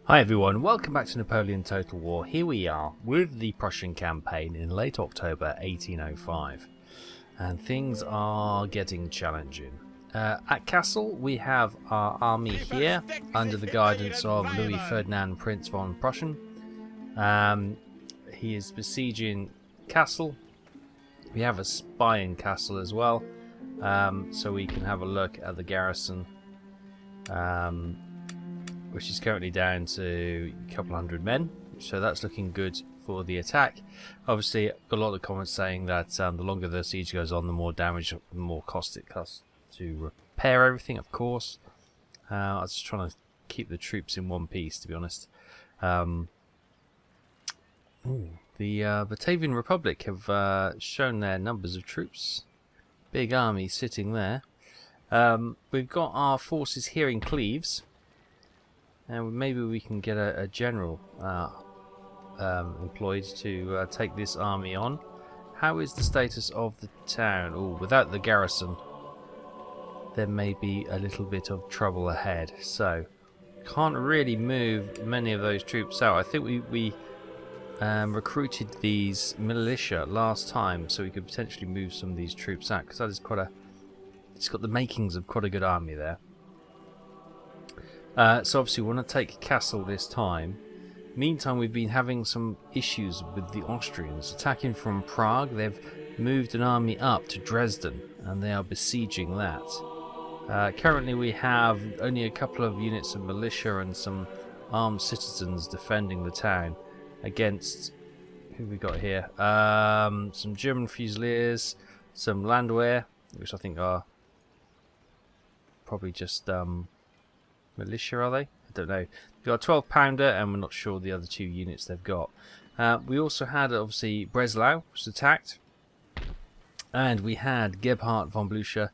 Hi everyone, welcome back to Napoleon Total War. Here we are with the Prussian campaign in late October 1805, and things are getting challenging. At Kassel we have our army here under the guidance of Louis Ferdinand Prince von Prussian. He is besieging Kassel. We have a spy in Kassel as well, so we can have a look at the garrison. Which is currently down to a couple hundred men, so that's looking good for the attack. Obviously, a lot of comments saying that the longer the siege goes on, the more damage, the more cost it costs to repair everything, of course. I was just trying to keep the troops in one piece, to be honest. The Batavian Republic have shown their numbers of troops. Big army sitting there. We've got our forces here in Cleves. And maybe we can get a general employed to take this army on. How is the status of the town? Oh, without the garrison, there may be a little bit of trouble ahead. So, can't really move many of those troops out. I think we recruited these militia last time, so we could potentially move some of these troops out, because that is quite a. It's got the makings of quite a good army there. So obviously we want to take Kassel this time. Meantime, we've been having some issues with the Austrians attacking from Prague. They've moved an army up to Dresden and they are besieging that. Currently we have only a couple of units of militia and some armed citizens defending the town against, who we got here? Some German Fusiliers, some Landwehr, which I think are probably just militia, are they? I don't know. We've got a 12 pounder and we're not sure the other two units they've got. We also had obviously Breslau, which was attacked, and we had Gebhard von Blücher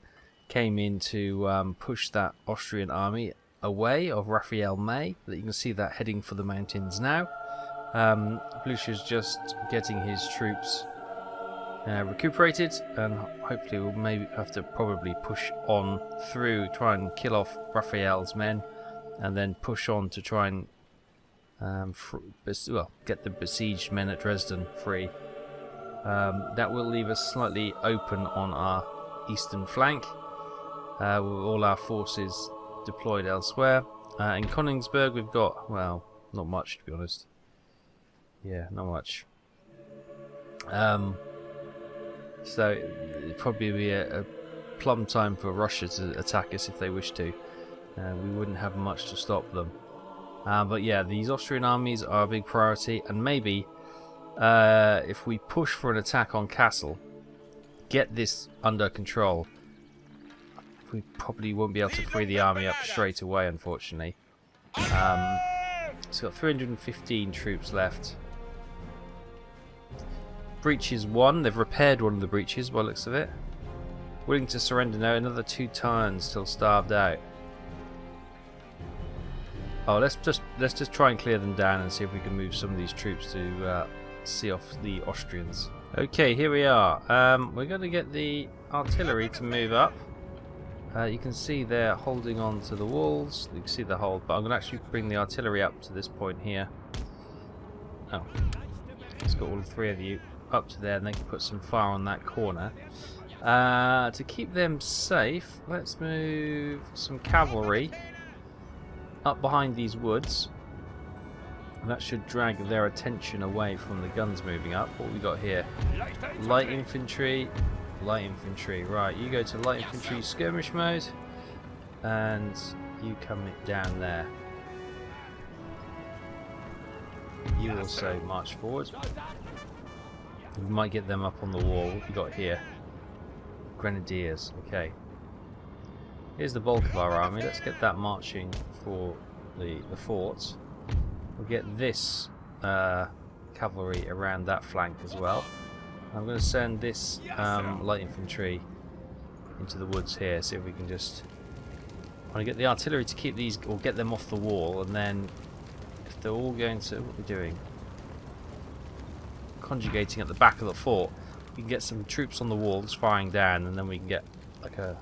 came in to push that Austrian army away of Raphael May. That you can see that heading for the mountains now. Blücher's just getting his troops recuperated, and hopefully we'll maybe have to probably push on through, try and kill off Raphael's men, and then push on to try and get the besieged men at Dresden free. That will leave us slightly open on our eastern flank, with all our forces deployed elsewhere. In Königsberg we've got, well, not much, to be honest. Yeah, not much. So it'd probably be a plum time for Russia to attack us if they wish to. We wouldn't have much to stop them. But yeah, these Austrian armies are a big priority, and maybe if we push for an attack on Kassel, get this under control, we probably won't be able to free the army up straight away, unfortunately. It's got 315 troops left. Breaches 1, they've repaired one of the breaches by the looks of it. Willing to surrender now, another 2 turns till starved out. Oh, let's just try and clear them down and see if we can move some of these troops to see off the Austrians. Okay, here we are. We're going to get the artillery to move up. You can see they're holding on to the walls. You can see the hold, but I'm going to actually bring the artillery up to this point here. Oh, it's got all 3 of you up to there, and they can put some fire on that corner. To keep them safe, let's move some cavalry up behind these woods. That should drag their attention away from the guns moving up. What we got here? Light infantry. Light infantry. Right, you go to light infantry skirmish mode, and you come down there. You also march forward. We might get them up on the wall. What we got here? Grenadiers. Okay. Here's the bulk of our army. Let's get that marching for the forts. We'll get this cavalry around that flank as well. I'm going to send this light infantry into the woods here. See if we can just. I want to get the artillery to keep these, or get them off the wall, and then if they're all going to, what are we doing? Conjugating at the back of the fort. We can get some troops on the walls firing down, and then we can get like a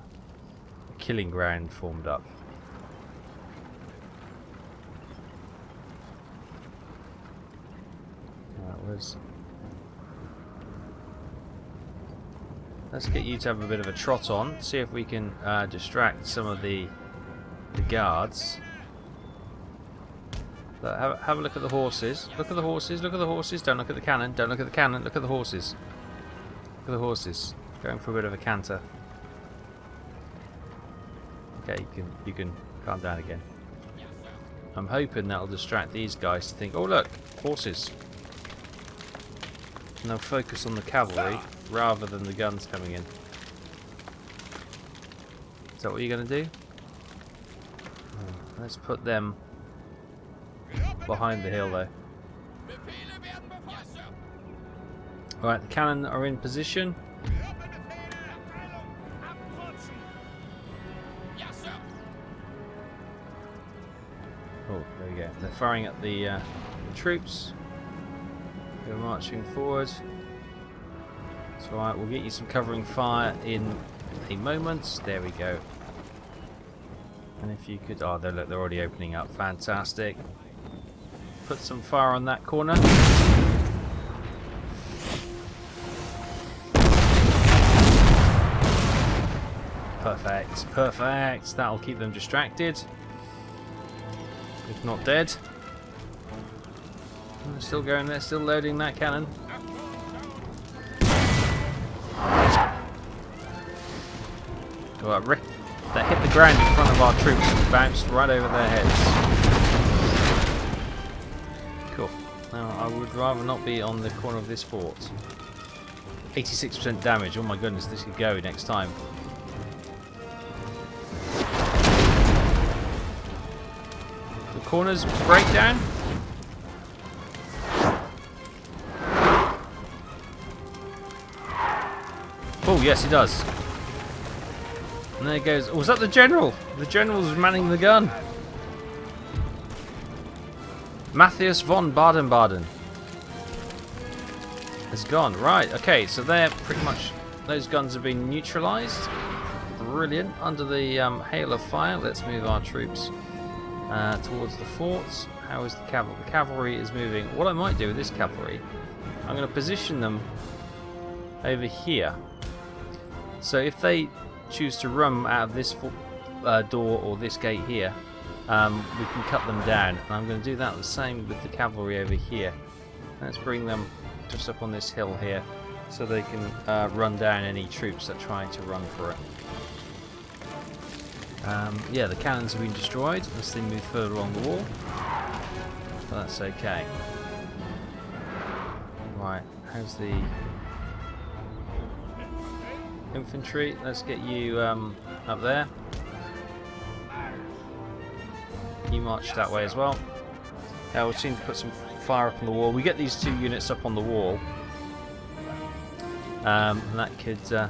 killing ground formed up. drivers. Let's get you to have a bit of a trot on. See if we can distract some of the guards. Look, have a look at the horses. Look at the horses. Look at the horses. Don't look at the cannon. Don't look at the cannon. Look at the horses. Look at the horses. Going for a bit of a canter. Okay, you can calm down again. I'm hoping that'll distract these guys to think, oh look, horses. And they'll focus on the cavalry rather than the guns coming in. Is that what you're going to do? Let's put them behind the hill though. Alright, the cannon are in position. Oh, there we go. They're firing at the troops. They're marching forward. It's alright, we'll get you some covering fire in a moment. There we go. And if you could... oh, look, they're already opening up. Fantastic. Put some fire on that corner. Perfect. Perfect. That'll keep them distracted. If not dead. They're still going there, still loading that cannon. Alright, that hit the ground in front of our troops and bounced right over their heads. Cool. Now, I would rather not be on the corner of this fort. 86% damage. Oh my goodness, this could go next time. The corners break down. Oh, yes, it does. And there it goes. Oh, was that the general? The general's manning the gun. Matthias von Baden-Baden has gone. Right, okay, so they're pretty much... those guns have been neutralised. Brilliant. Under the hail of fire, let's move our troops towards the forts. How is the cavalry? The cavalry is moving. What I might do with this cavalry, I'm going to position them over here. So if they choose to run out of this door or this gate here, we can cut them down. And I'm going to do that the same with the cavalry over here. Let's bring them just up on this hill here so they can run down any troops that try to run for it. Yeah, the cannons have been destroyed as they move further along the wall. But that's okay. Right, how's the infantry? Let's get you up there. You march that way as well. Yeah, we'll soon put some fire up on the wall. We get these two units up on the wall. And that could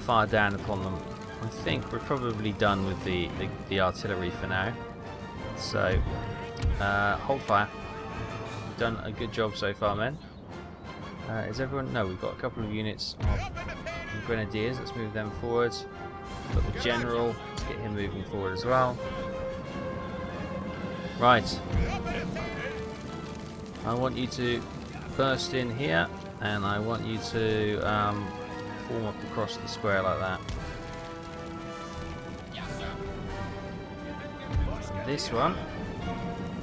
fire down upon them. I think we're probably done with the artillery for now. So, hold fire. We've done a good job so far, men. Is everyone... no, we've got a couple of units of grenadiers. Let's move them forward. We've got the general. Let's get him moving forward as well. Right. I want you to burst in here, and I want you to form up across the square like that. This one,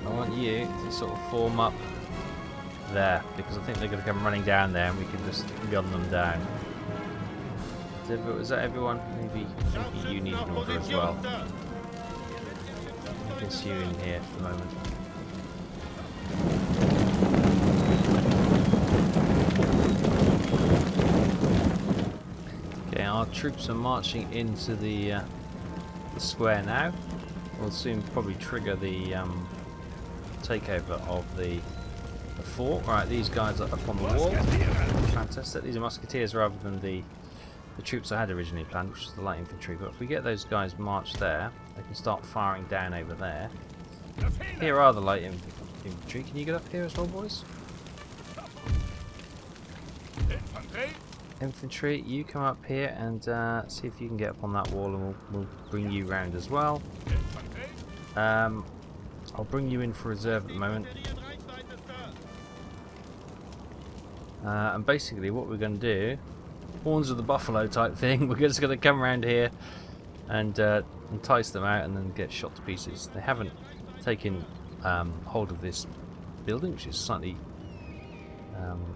I want you to sort of form up there, because I think they're going to come running down there and we can just gun them down. Was that everyone? Maybe you need an order as well. I guess you in here for the moment. Okay, our troops are marching into the square now. We'll soon probably trigger the takeover of the fort. Right, these guys are up on the wall. Fantastic. These are musketeers rather than the troops I had originally planned, which is the light infantry. But if we get those guys marched there, they can start firing down over there. Here are the light infantry. Can you get up here as well, boys? Infantry, you come up here and see if you can get up on that wall, and we'll bring you round as well. I'll bring you in for reserve at the moment. And basically what we're going to do, horns of the buffalo type thing, we're just going to come around here and entice them out and then get shot to pieces. They haven't taken hold of this building, which is slightly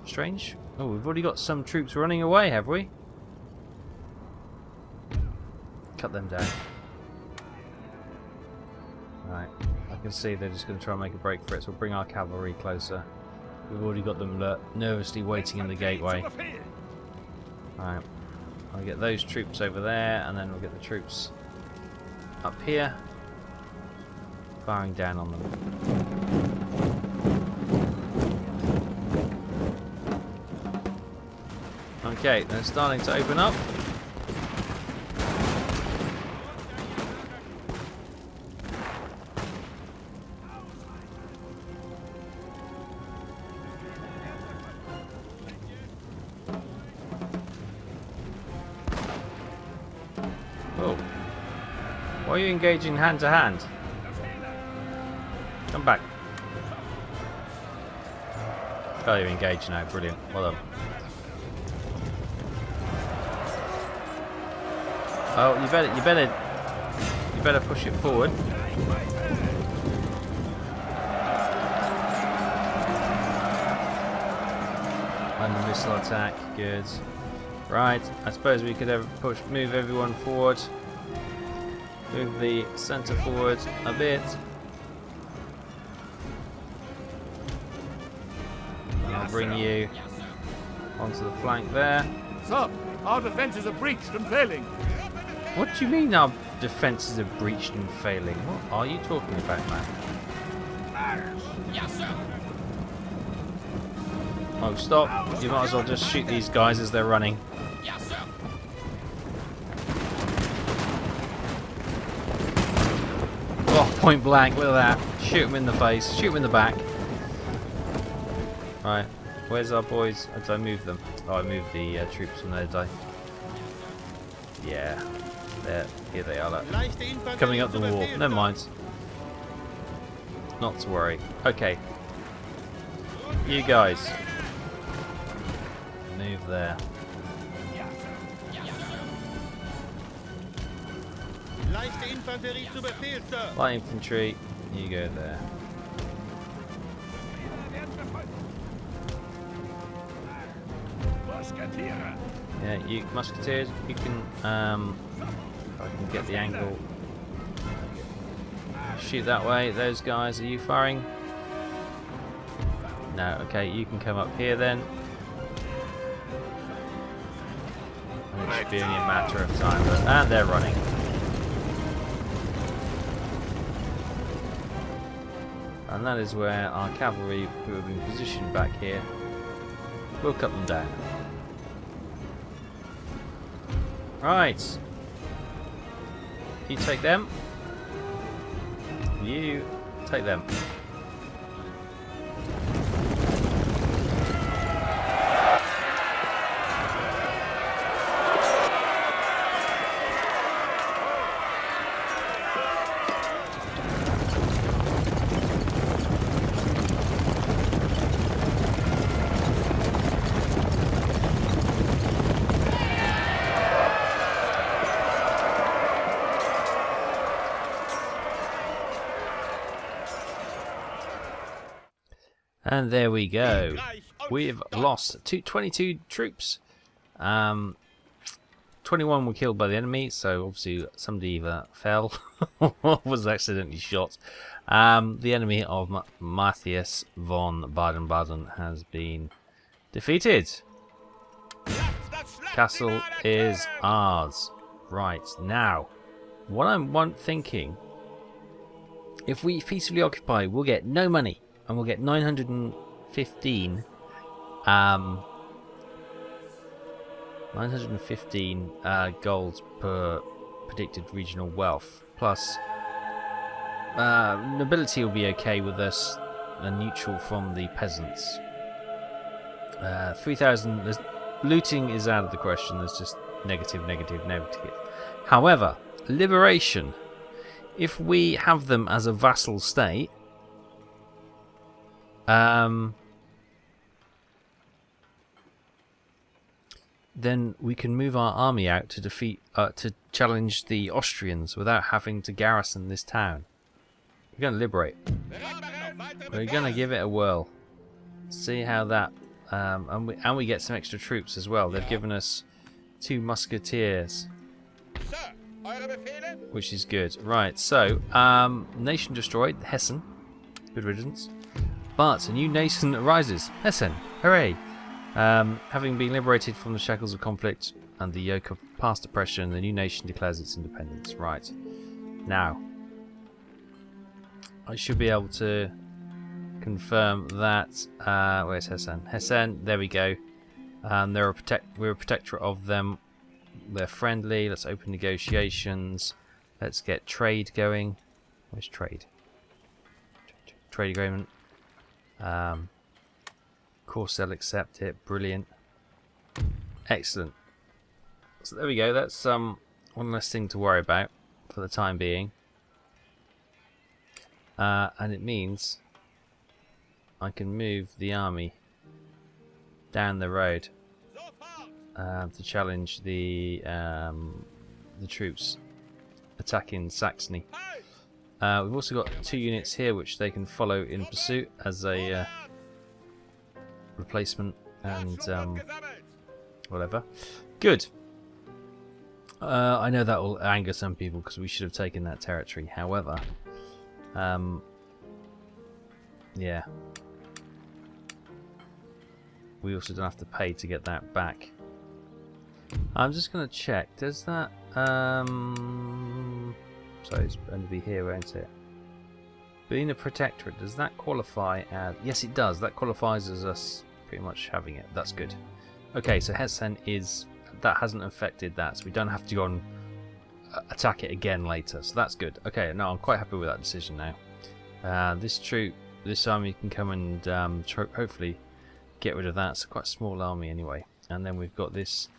strange. Oh, we've already got some troops running away, have we? Cut them down. Right, I can see they're just going to try and make a break for it, so we'll bring our cavalry closer. We've already got them nervously waiting in the gateway. Right, I'll get those troops over there, and then we'll get the troops up here, firing down on them. Okay, they're starting to open up. Oh. Why are you engaging hand to hand? Come back. Oh, you're engaged now. Brilliant. Well done. Oh, you better push it forward. Under missile attack. Good. Right, I suppose we could move everyone forward. Move the centre forward a bit. And I'll bring you onto the flank there. Sir, our defences are breached and failing. What do you mean our defences are breached and failing? What are you talking about, man? Yes, sir. Oh, stop. You might as well just shoot these guys as they're running. Yes, sir. Oh, point blank, look at that. Shoot him in the face, shoot him in the back. Right, where's our boys? Did I move them? Oh, I moved the troops from there, did I? Yeah. There, here they are. Look. Coming up the wall. Never mind. Not to worry. Okay. You guys. Move there. Light infantry, you go there. Yeah, you musketeers, you can I can get the angle. Shoot that way. Those guys, are you firing? No, okay, you can come up here then. And it should be only a matter of time. And they're running. And that is where our cavalry, who have been positioned back here, will cut them down. Right. You take them. You take them. And there we go. We've lost 22 troops. 21 were killed by the enemy, so obviously somebody either fell or was accidentally shot. The enemy of Matthias von Baden-Baden has been defeated. Castle is ours. Right, now, what I'm thinking, if we peacefully occupy, we'll get no money. And we'll get 915 gold per predicted regional wealth. Plus, nobility will be okay with us, neutral from the peasants. 3,000. Looting is out of the question. There's just negative. However, liberation. If we have them as a vassal state. then we can move our army out to to challenge the Austrians without having to garrison this town. We're going to liberate. We're going to give it a whirl. See how that... and we get some extra troops as well. They've given us 2 musketeers, which is good. Right, so, nation destroyed, Hessen. Good riddance. But a new nation arises. Hessen, hooray! Having been liberated from the shackles of conflict and the yoke of past oppression, the new nation declares its independence. Right. Now, I should be able to confirm that... where's Hessen? Hessen, there we go. We're a protectorate of them. They're friendly. Let's open negotiations. Let's get trade going. Where's trade? Trade agreement. Of course they'll accept it. Brilliant. Excellent. So there we go. That's one less thing to worry about for the time being. And it means I can move the army down the road to challenge the troops attacking Saxony. We've also got 2 units here which they can follow in pursuit as a replacement and whatever. Good. I know that will anger some people because we should have taken that territory. However, yeah, we also don't have to pay to get that back. I'm just going to check. Does that sorry, it's going to be here, won't it? Being a protectorate, does that qualify as... Yes, it does. That qualifies as us pretty much having it. That's good. Okay, so Hessen is... That hasn't affected that, so we don't have to go and attack it again later. So that's good. Okay, no, I'm quite happy with that decision now. This army can come and hopefully get rid of that. It's quite a small army anyway. And then we've got this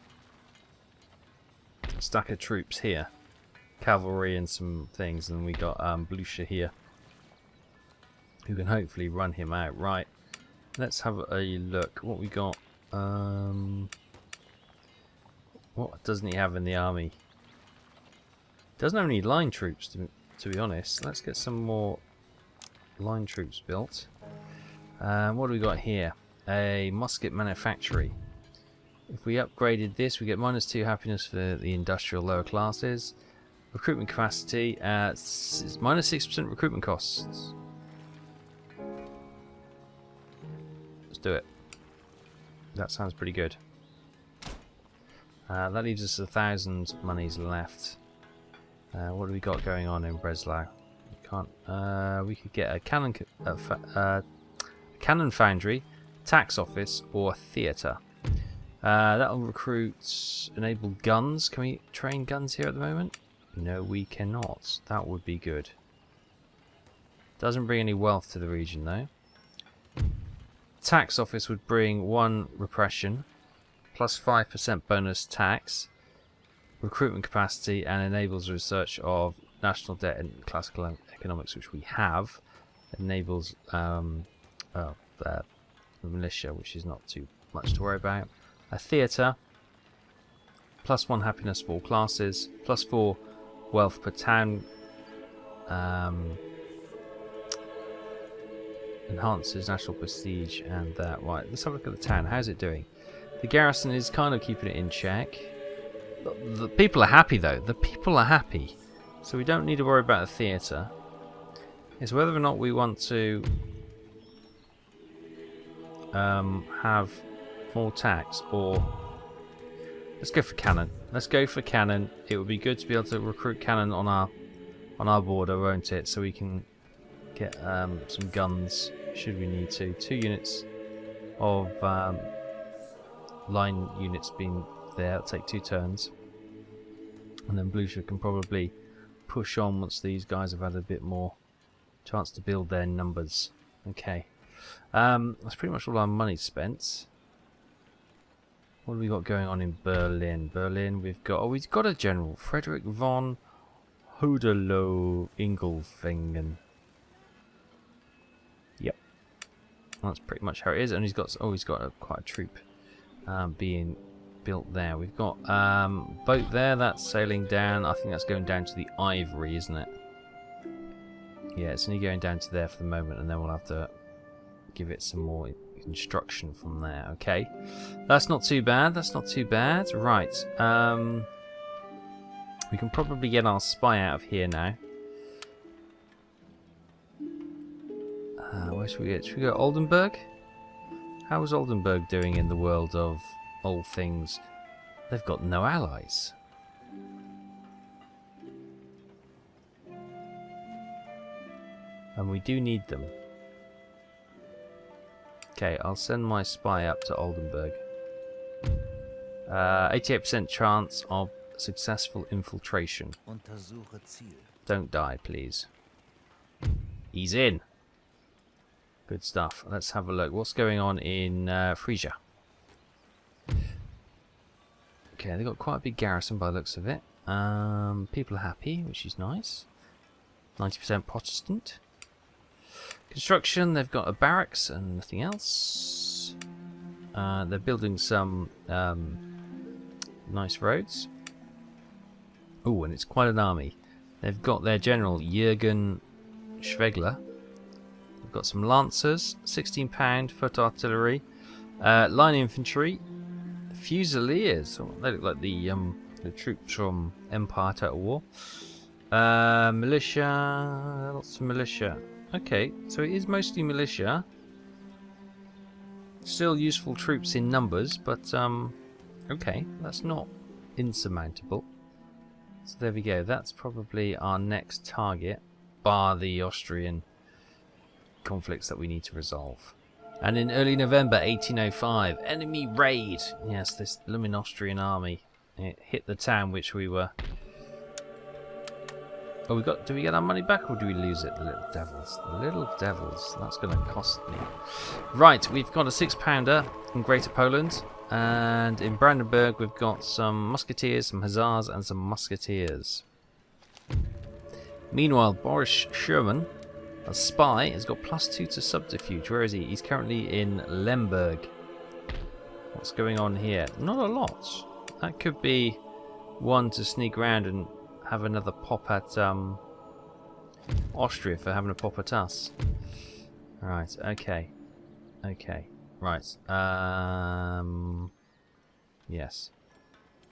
stack of troops here. Cavalry and some things, and we got Prussia here, who can hopefully run him out. Right, let's have a look. What we got? What doesn't he have in the army? Doesn't have any line troops, to be honest. Let's get some more line troops built. What do we got here? A musket manufactory. If we upgraded this, we get -2 happiness for the industrial lower classes. Recruitment capacity at -6% recruitment costs. Let's do it. That sounds pretty good. That leaves us 1,000 monies left. What do we got going on in Breslau? We can't. We could get a cannon foundry, tax office, or theatre. That'll recruit, enable guns. Can we train guns here at the moment? No, we cannot. That would be good. Doesn't bring any wealth to the region though. Tax office would bring 1 repression, plus 5% bonus tax, recruitment capacity, and enables research of national debt and classical economics, which we have. Enables the militia, which is not too much to worry about. A theatre, plus 1 happiness for all classes, plus 4 wealth per town, enhances national prestige, and that. Right, let's have a look at the town. How's it doing? The garrison is kind of keeping it in check. The people are happy though. The people are happy, so we don't need to worry about the theatre. It's whether or not we want to have more tax, or let's go for cannon. Let's go for cannon. It would be good to be able to recruit cannon on our border, won't it? So we can get some guns should we need to. 2 units of line units being there. It'll take 2 turns, and then Prussia can probably push on once these guys have had a bit more chance to build their numbers. Okay, that's pretty much all our money spent. What have we got going on in Berlin? Berlin, we've got a general, Frederick von Hoderloh Ingelfingen. Yep, that's pretty much how it is. And he's got quite a troop being built there. We've got boat there. That's sailing down. I think that's going down to the Ivory, isn't it? Yeah, it's only going down to there for the moment, and then we'll have to give it some more instruction from there. Okay, that's not too bad. That's not too bad. Right. We can probably get our spy out of here now. Where should we go? Should we go Oldenburg? How is Oldenburg doing in the world of old things? They've got no allies. And we do need them. Okay, I'll send my spy up to Oldenburg. 88% chance of successful infiltration. Don't die, please. He's in. Good stuff. Let's have a look. What's going on in Frisia? Okay, they've got quite a big garrison by the looks of it. People are happy, which is nice. 90% Protestant. Construction, they've got a barracks and nothing else. They're building some nice roads. Oh, and it's quite an army. They've got their general, Jürgen Schwegler. They've got some lancers, 16-pound foot artillery, line infantry, fusiliers. Oh, they look like the troops from Empire Total War. Militia, lots of militia. Okay, so it is mostly militia. Still useful troops in numbers, but okay, that's not insurmountable. So there we go. That's probably our next target, bar the Austrian conflicts that we need to resolve. And in early November 1805, enemy raid. Yes, this blooming Austrian army. It hit the town which we were... Oh, we got... Do we get our money back or do we lose it? The little devils. The little devils. That's going to cost me. Right, we've got a 6-pounder in Greater Poland. And in Brandenburg we've got some musketeers, some hussars and some musketeers. Meanwhile, Boris Sherman, a spy, has got +2 to subterfuge. Where is he? He's currently in Lemberg. What's going on here? Not a lot. That could be one to sneak around and have another pop at Austria for having a pop at us. Right, okay. Okay. Right. Yes.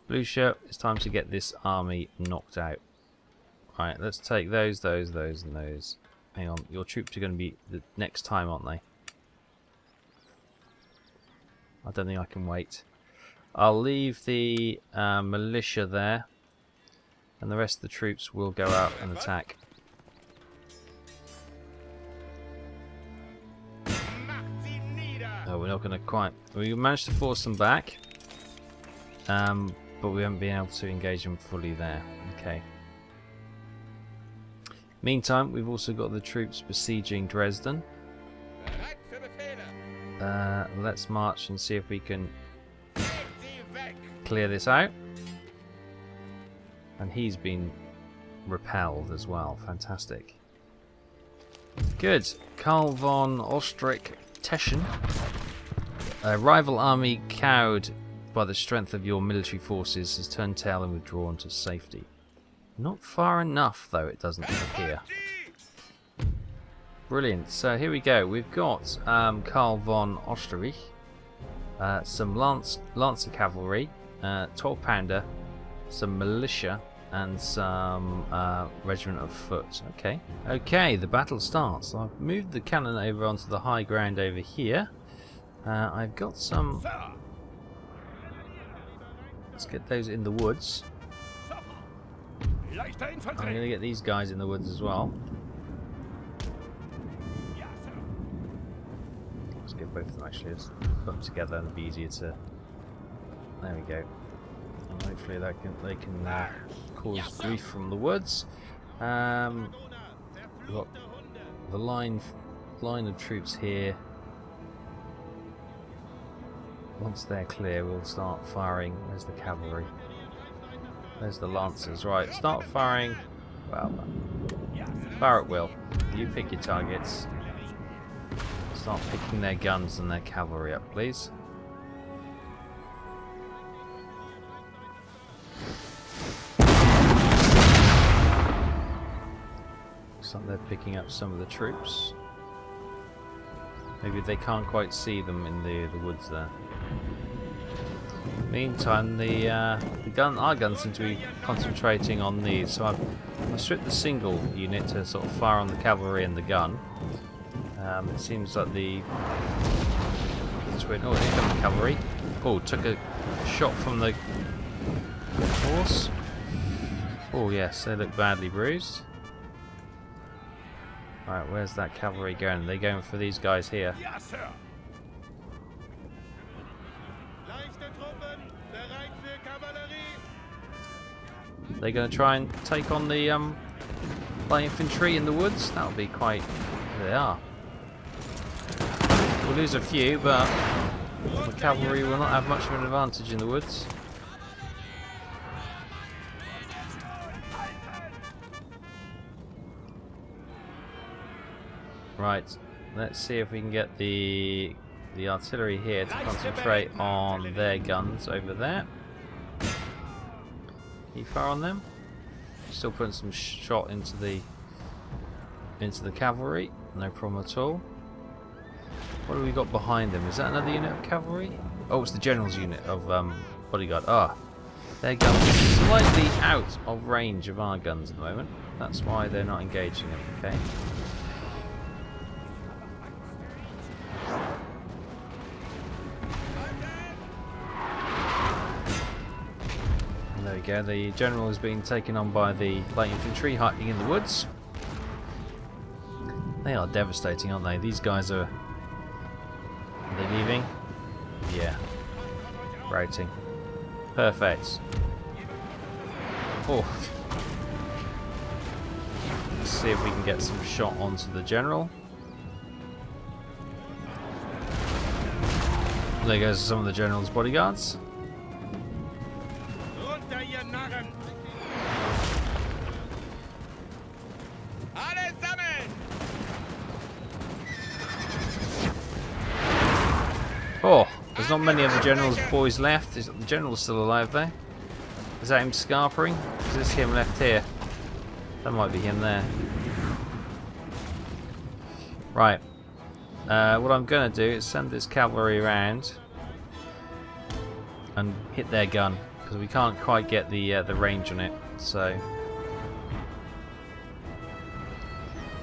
Blue shirt, it's time to get this army knocked out. Right, let's take those, and those. Hang on, your troops are going to be the next time, aren't they? I don't think I can wait. I'll leave the militia there, and the rest of the troops will go out and attack. Oh, we're not going to quite... We managed to force them back, but we haven't been able to engage them fully there. Okay. Meantime, we've also got the troops besieging Dresden. Let's march and see if we can clear this out. And he's been repelled as well. Fantastic. Good. Karl von Ostrich-Teschen. A rival army cowed by the strength of your military forces has turned tail and withdrawn to safety. Not far enough, though, it doesn't appear. Brilliant. So here we go. We've got Karl von Ostrich, some Lancer cavalry, 12-pounder, some militia, and some regiment of foot. Okay. Okay, the battle starts. I've moved the cannon over onto the high ground over here. I've got some... Let's get those in the woods. I'm going to get these guys in the woods as well. Let's get both of them actually. Let's put them together and it'll be easier to... There we go. And hopefully they can cause grief from the woods. We've got the line of troops here. Once they're clear, we'll start firing. There's the cavalry. There's the lancers. Right, start firing. Well, fire at will. You pick your targets. Start picking their guns and their cavalry up, please. Looks like they're picking up some of the troops. Maybe they can't quite see them in the woods there. Meantime, our guns seem to be concentrating on these. So I've stripped the single unit to sort of fire on the cavalry and the gun. It seems like the twin. Oh, here comes the cavalry. Oh, took a shot from the horse. Oh yes, they look badly bruised. Right, where's that cavalry going? They're going for these guys here. Ja, Sir. They're going to try and take on the light infantry in the woods. That'll be quite. They are. We'll lose a few, but the cavalry will not have much of an advantage in the woods. Right, let's see if we can get the artillery here to concentrate on their guns over there. Can you fire on them? Still putting some shot into the cavalry, no problem at all. What have we got behind them? Is that another unit of cavalry? Oh, it's the general's unit of bodyguard. Ah, their guns are slightly out of range of our guns at the moment. That's why they're not engaging them. Okay. There we go, the general is being taken on by the light infantry hiding in the woods. They are devastating, aren't they? These guys are they leaving? Yeah. Routing. Perfect. Oh. Let's see if we can get some shot onto the general. There goes some of the general's bodyguards. Oh, there's not many of the general's boys left. Is the general still alive though? Is that him scarpering? Is this him left here? That might be him there. Right. What I'm going to do is send this cavalry around and hit their gun because we can't quite get the range on it. So,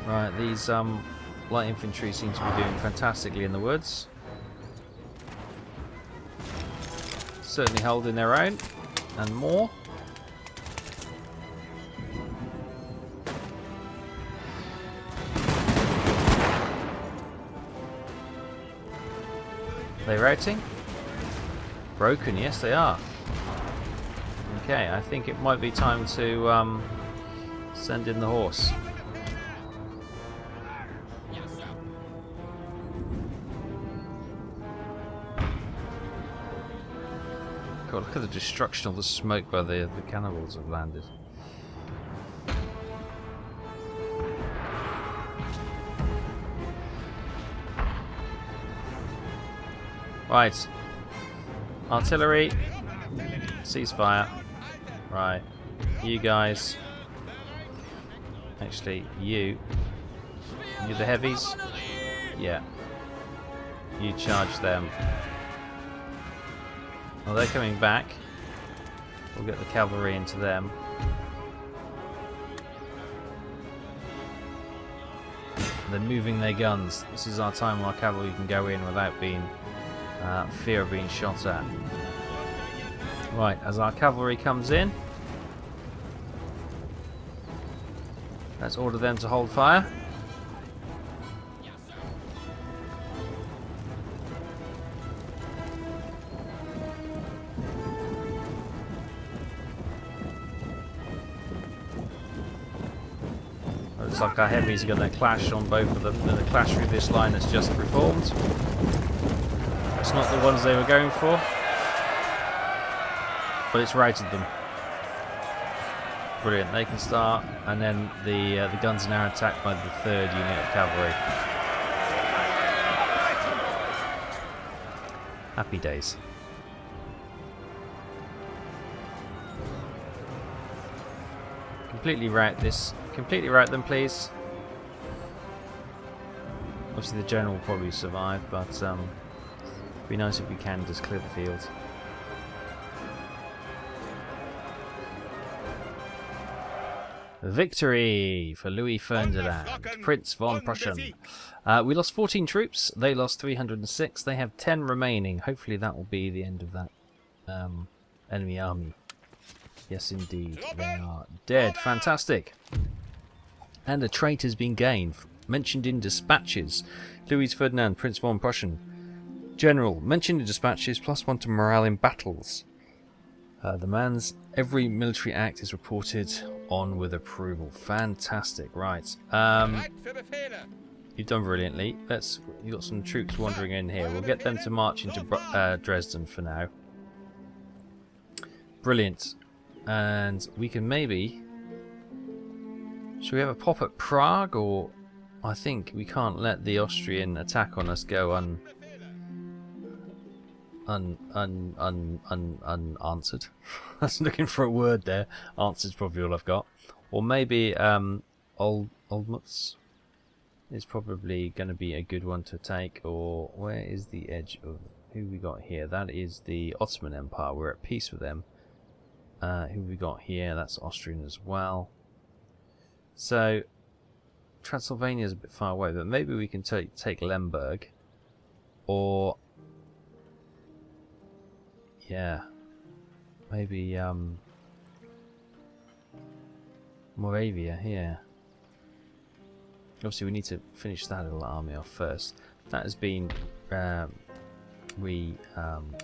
right, these light infantry seem to be doing fantastically in the woods. Certainly holding their own and more. They routing? Broken, yes they are. Okay, I think it might be time to send in the horse. God, look at the destruction of the smoke where the cannibals have landed. Right. Artillery. Ceasefire. Right. You guys. Actually, you. You the heavies? Yeah. You charge them. Well, they're coming back. We'll get the cavalry into them. They're moving their guns. This is our time where our cavalry can go in without being fear of being shot at. Right, as our cavalry comes in, let's order them to hold fire. Looks like our heavies are going to clash on both of them. They're going to clash through this line that's just reformed. It's not the ones they were going for, but it's routed them. Brilliant. They can start, and then the guns are now attacked by the 3rd unit of cavalry. Happy days. Completely rout them, please. Obviously the general will probably survive, but it'd be nice if we can just clear the field. Victory for Louis Ferdinand, Prince von Prussian. We lost 14 troops, they lost 306, they have 10 remaining. Hopefully that will be the end of that enemy army. Yes indeed, they are dead. Fantastic. And a trait has been gained, mentioned in dispatches. Louis Ferdinand, Prince von Prussian. General, mentioned in dispatches, +1 to morale in battles. The man's every military act is reported on with approval. Fantastic, right. You've done brilliantly. You've got some troops wandering in here. We'll get them to march into Dresden for now. Brilliant. And we can maybe... Should we have a pop at Prague, or... I think we can't let the Austrian attack on us go unanswered. I was looking for a word there. Answered's probably all I've got. Or maybe Olmutz is probably going to be a good one to take. Or where is the edge of who we got here? That is the Ottoman Empire. We're at peace with them. Who we got here? That's Austrian as well. So Transylvania is a bit far away, but maybe we can take Lemberg, or yeah, maybe Moravia here. Obviously we need to finish that little army off first. That has been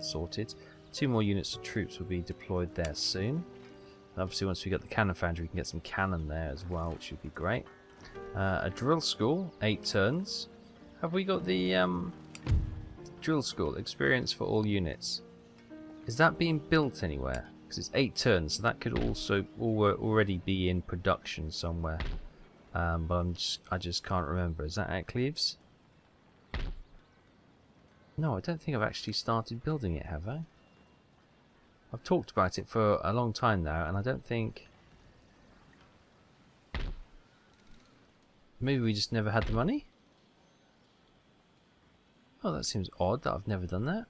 sorted. 2 more units of troops will be deployed there soon. And obviously once we get the cannon foundry we can get some cannon there as well, which would be great. A drill school, 8 turns. Have we got the drill school experience for all units? Is that being built anywhere? Because it's 8 turns, so that could also already be in production somewhere. But I just can't remember. Is that at Cleves? No, I don't think I've actually started building it, have I? I've talked about it for a long time now, and I don't think... Maybe we just never had the money? Oh, that seems odd that I've never done that.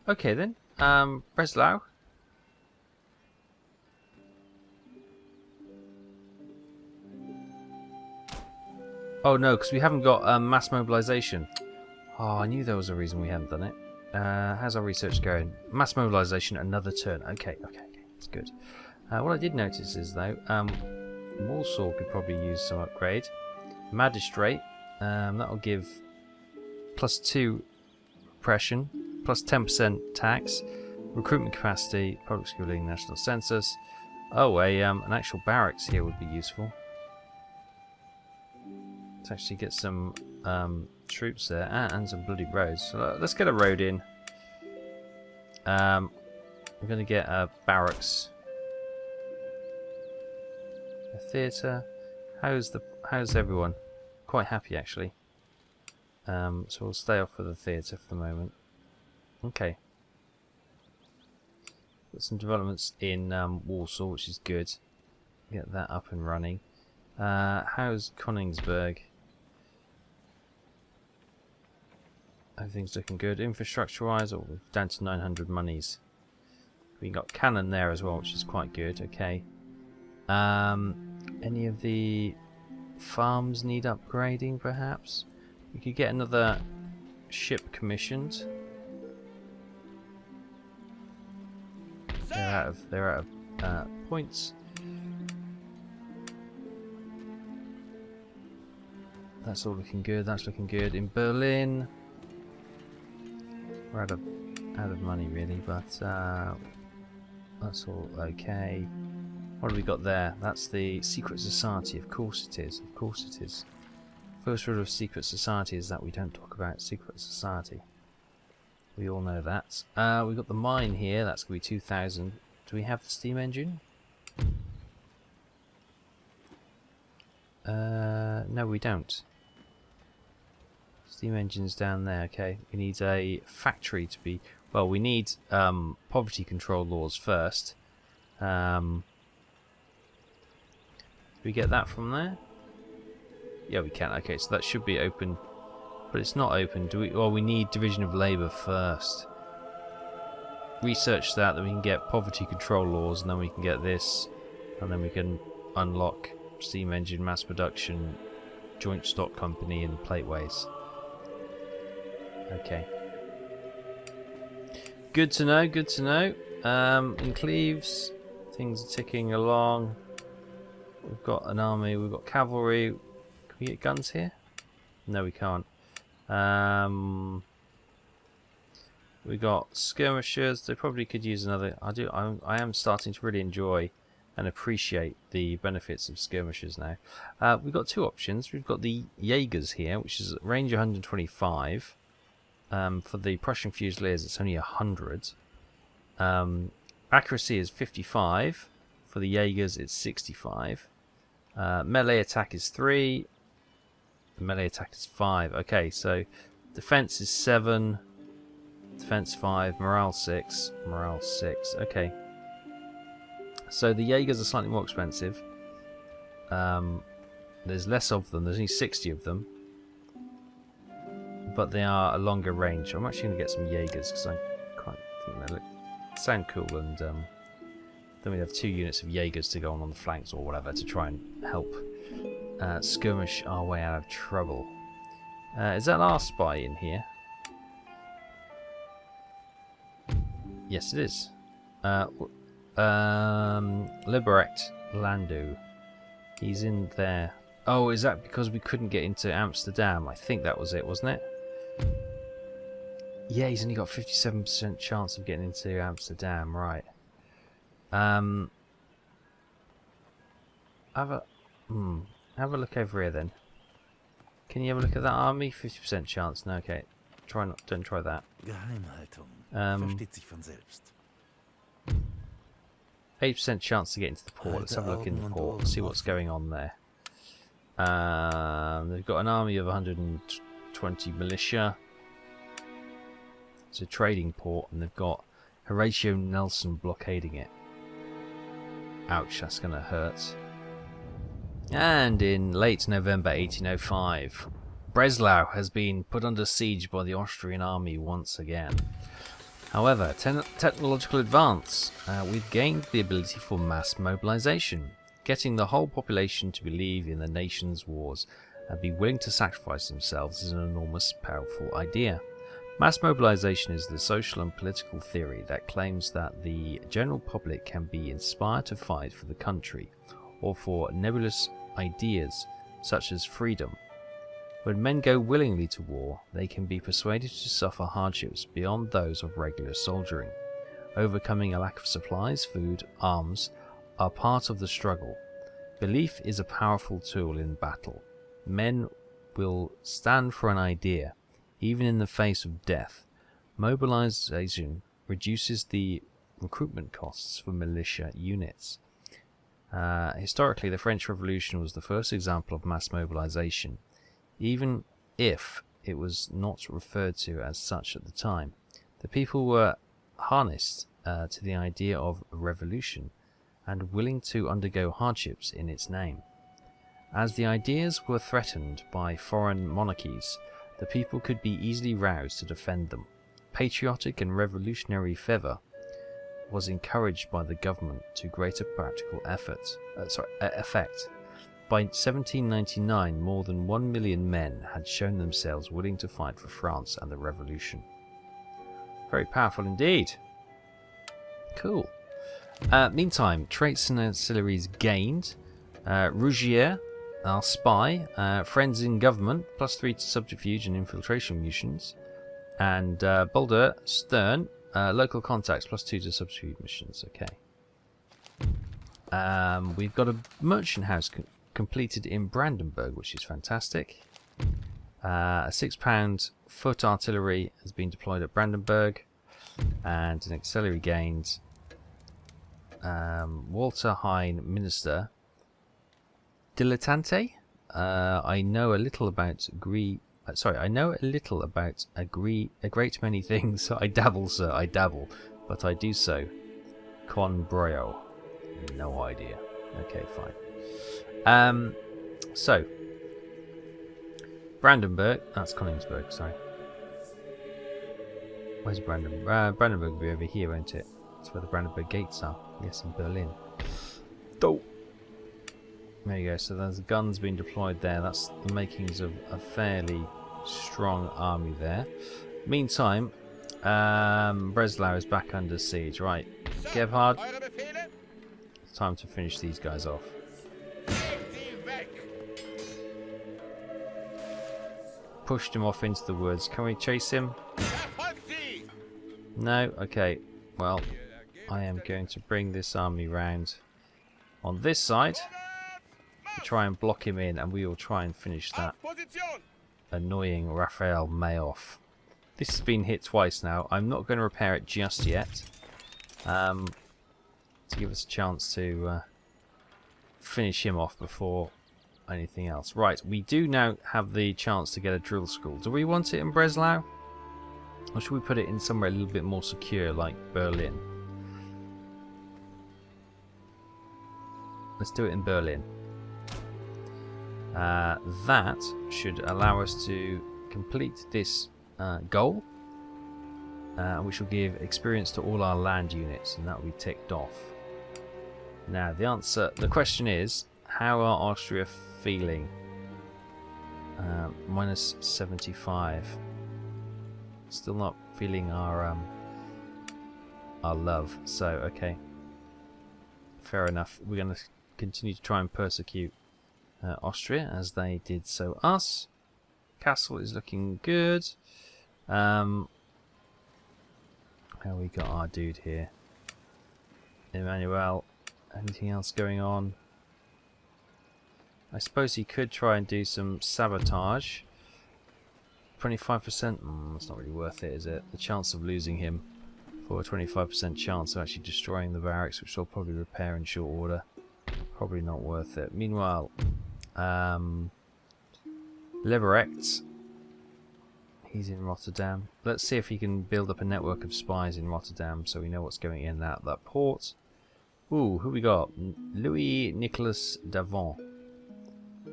Okay then, Breslau. Oh no, because we haven't got mass mobilization. Oh, I knew there was a reason we hadn't done it. How's our research going? Mass mobilization, another turn. Okay, that's good. What I did notice is though, Warsaw could probably use some upgrade. Magistrate, that'll give +2 repression, +10% tax, recruitment capacity, public schooling, national census. Oh, an actual barracks here would be useful. To actually get some troops there and some bloody roads. So let's get a road in. We're going to get a barracks, a theatre. How's everyone? Quite happy actually. So we'll stay off for the theatre for the moment. Okay. Got some developments in Warsaw, which is good. Get that up and running. How's Königsberg? Everything's looking good. Infrastructure-wise, we're down to 900 monies. We got cannon there as well, which is quite good. Okay. Any of the farms need upgrading, perhaps? We could get another ship commissioned. They're out of points. That's all looking good. That's looking good. In Berlin, we're out of money really, but that's all okay. What have we got there? That's the secret society. Of course it is. Of course it is. First rule of secret society is that we don't talk about secret society. We all know that. We've got the mine here. That's going to be 2,000. Do we have the steam engine? No, we don't. Steam engine's down there. Okay, we need a factory to be. Well, we need poverty control laws first. Do we get that from there? Yeah, we can. Okay, so that should be open but it's not open. Do we? Well, we need division of labour first. Research that, then we can get poverty control laws, and then we can get this, and then we can unlock steam engine mass production, joint stock company, and plateways. Okay. Good to know, good to know. In Cleves, things are ticking along. We've got an army, we've got cavalry. Can we get guns here? No, we can't. We got skirmishers. They probably could use another. I am starting to really enjoy and appreciate the benefits of skirmishers now. We've got two options. We've got the Jaegers here, which is range 125. For the Prussian Fusiliers, it's only 100. Accuracy is 55. For the Jaegers, it's 65. Melee attack is 3. Melee attack is 5. Okay, so defense is 7. Defense 5. Morale 6. Morale 6. Okay. So the Jaegers are slightly more expensive. There's less of them. There's only 60 of them. But they are a longer range. I'm actually going to get some Jaegers because I quite think they sound cool, and then we have 2 units of Jaegers to go on the flanks or whatever to try and help skirmish our way out of trouble. Is that our spy in here? Yes, it is. Liberect Landu. He's in there. Oh, is that because we couldn't get into Amsterdam? I think that was it, wasn't it? Yeah, he's only got 57% chance of getting into Amsterdam, right. Have a look over here then. Can you have a look at that army? 50% chance. No, okay. Don't try that. Geheimhaltung. Versteht sich von selbst. 8% chance to get into the port. Let's have a look in the port, see what's going on there. They've got an army of 120 militia. It's a trading port, and they've got Horatio Nelson blockading it. Ouch, that's going to hurt. And in late November 1805, Breslau has been put under siege by the Austrian army once again. However, technological advance, we've gained the ability for mass mobilization. Getting the whole population to believe in the nation's wars and be willing to sacrifice themselves is an enormous, powerful idea. Mass mobilization is the social and political theory that claims that the general public can be inspired to fight for the country or for nebulous ideas such as freedom. When men go willingly to war, they can be persuaded to suffer hardships beyond those of regular soldiering. Overcoming a lack of supplies, food, arms are part of the struggle. Belief is a powerful tool in battle. Men will stand for an idea, even in the face of death. Mobilization reduces the recruitment costs for militia units. Historically, the French Revolution was the first example of mass mobilization, even if it was not referred to as such at the time. The people were harnessed to the idea of revolution and willing to undergo hardships in its name. As the ideas were threatened by foreign monarchies, the people could be easily roused to defend them. Patriotic and revolutionary fervour was encouraged by the government to greater practical effect. By 1799, more than 1 million men had shown themselves willing to fight for France and the Revolution. Very powerful indeed. Cool. Meantime, traits and ancillaries gained. Rougier, our spy. Friends in government, +3 to subterfuge and infiltration missions. And Boulder, Stern, local contacts, +2 to subterfuge missions. Okay. We've got a merchant house completed in Brandenburg, which is fantastic. A £6 foot artillery has been deployed at Brandenburg, and an auxiliary gained. Walter Hein, Minister. Dilettante. I know a little about a great many things. I dabble, sir. I dabble, but I do so. Con broio. No idea. Okay, fine. So Brandenburg. That's Königsberg, sorry. Where's Brandenburg? Brandenburg will be over here, won't it? That's where the Brandenburg gates are. Yes, in Berlin. Oh. There you go. So there's guns being deployed there. That's the makings of a fairly strong army there. Meantime, Breslau is back under siege. Right, Gebhard. It's time to finish these guys off. Pushed him off into the woods. Can we chase him? No? Okay. Well, I am going to bring this army round on this side to try and block him in, and we will try and finish that annoying Raphael May off. This has been hit twice now. I'm not going to repair it just yet. To give us a chance to finish him off before anything else. Right, we do now have the chance to get a drill school. Do we want it in Breslau? Or should we put it in somewhere a little bit more secure, like Berlin? Let's do it in Berlin. That should allow us to complete this goal. Which will give experience to all our land units, and that will be ticked off. Now, the question is, how are Austria feeling? Minus 75. Still not feeling our love. So, okay, fair enough. We're going to continue to try and persecute Austria as they did so us. Castle is looking good. How we got our dude here? Emmanuel. Anything else going on? I suppose he could try and do some sabotage. 25%? That's not really worth it, is it? The chance of losing him for a 25% chance of actually destroying the barracks, which they'll probably repair in short order. Probably not worth it. Meanwhile, Liberect. He's in Rotterdam. Let's see if he can build up a network of spies in Rotterdam so we know what's going in and out of that port. Ooh, who we got? Louis Nicholas Davant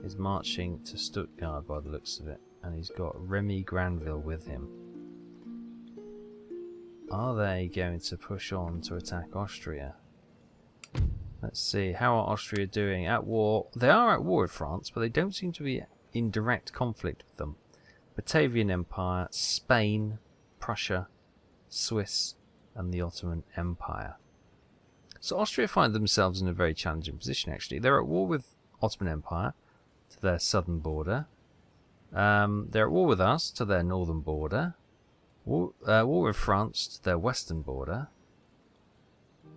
is marching to Stuttgart by the looks of it. And he's got Remy Granville with him. Are they going to push on to attack Austria? Let's see. How are Austria doing? At war. They are at war with France, but they don't seem to be in direct conflict with them. Batavian Empire, Spain, Prussia, Swiss, and the Ottoman Empire. So Austria find themselves in a very challenging position, actually. They're at war with Ottoman Empire to their southern border. They're at war with us to their northern border. War with France to their western border.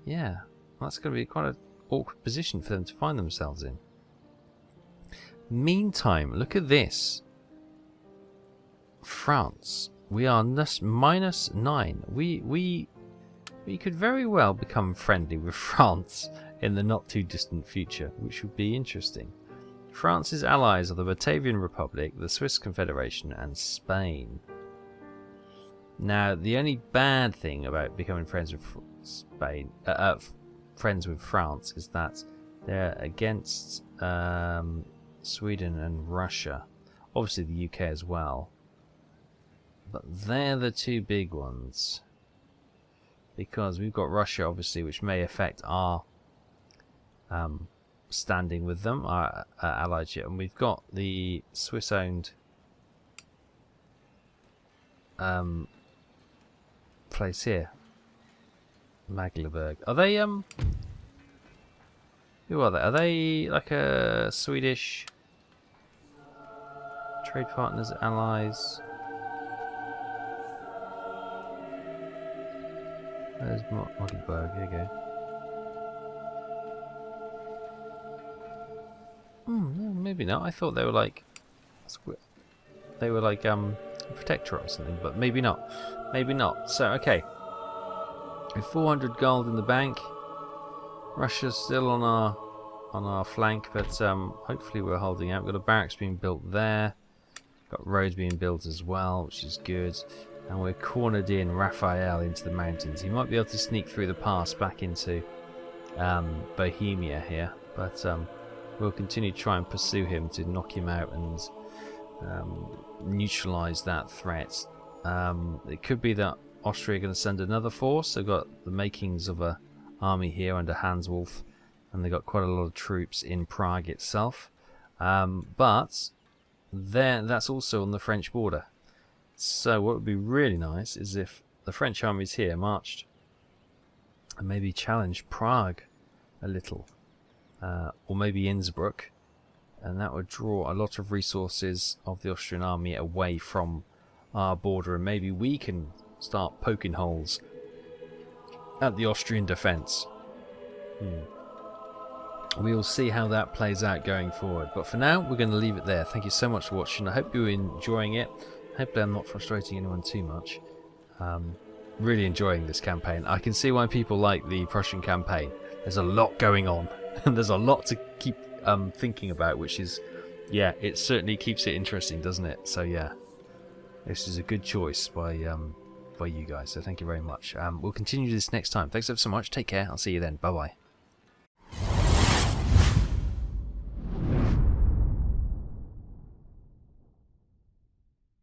Yeah, that's going to be quite an awkward position for them to find themselves in. Meantime, look at this. France. We are -9. We could very well become friendly with France in the not too distant future, which would be interesting. France's allies are the Batavian Republic, the Swiss Confederation, and Spain. Now, the only bad thing about becoming friends with friends with France is that they're against Sweden and Russia. Obviously, the UK as well. But they're the two big ones. Because we've got Russia, obviously, which may affect our standing with them, our allyship, and we've got the Swiss-owned place here, Magdeburg. Are they who are they? Are they like a Swedish trade partners, allies? There's Magdeburg. Here you go. No, maybe not. I thought they were like a protectorate or something, but maybe not. Maybe not. So okay, with 400 gold in the bank, Russia's still on our flank, but hopefully we're holding out. We've got a barracks being built there, got roads being built as well, which is good. And we're cornered in Raphael into the mountains. He might be able to sneak through the pass back into Bohemia here, but we'll continue to try and pursue him to knock him out and neutralise that threat. It could be that Austria are going to send another force. They've got the makings of a army here under Hans Wolff, and they've got quite a lot of troops in Prague itself. But then that's also on the French border. So what would be really nice is if the French armies here marched and maybe challenged Prague a little, or maybe Innsbruck, and that would draw a lot of resources of the Austrian army away from our border, and maybe we can start poking holes at the Austrian defence. We'll see how that plays out going forward, but for now we're going to leave it there. Thank you so much for watching. I hope you're enjoying it. Hopefully I'm not frustrating anyone too much. Really enjoying this campaign. I can see why people like the Prussian campaign. There's a lot going on and there's a lot to keep thinking about, which is, yeah, it certainly keeps it interesting, doesn't it? So yeah, this is a good choice by you guys, so thank you very much. We'll continue this next time. Thanks ever so much. Take care. I'll see you then. Bye bye.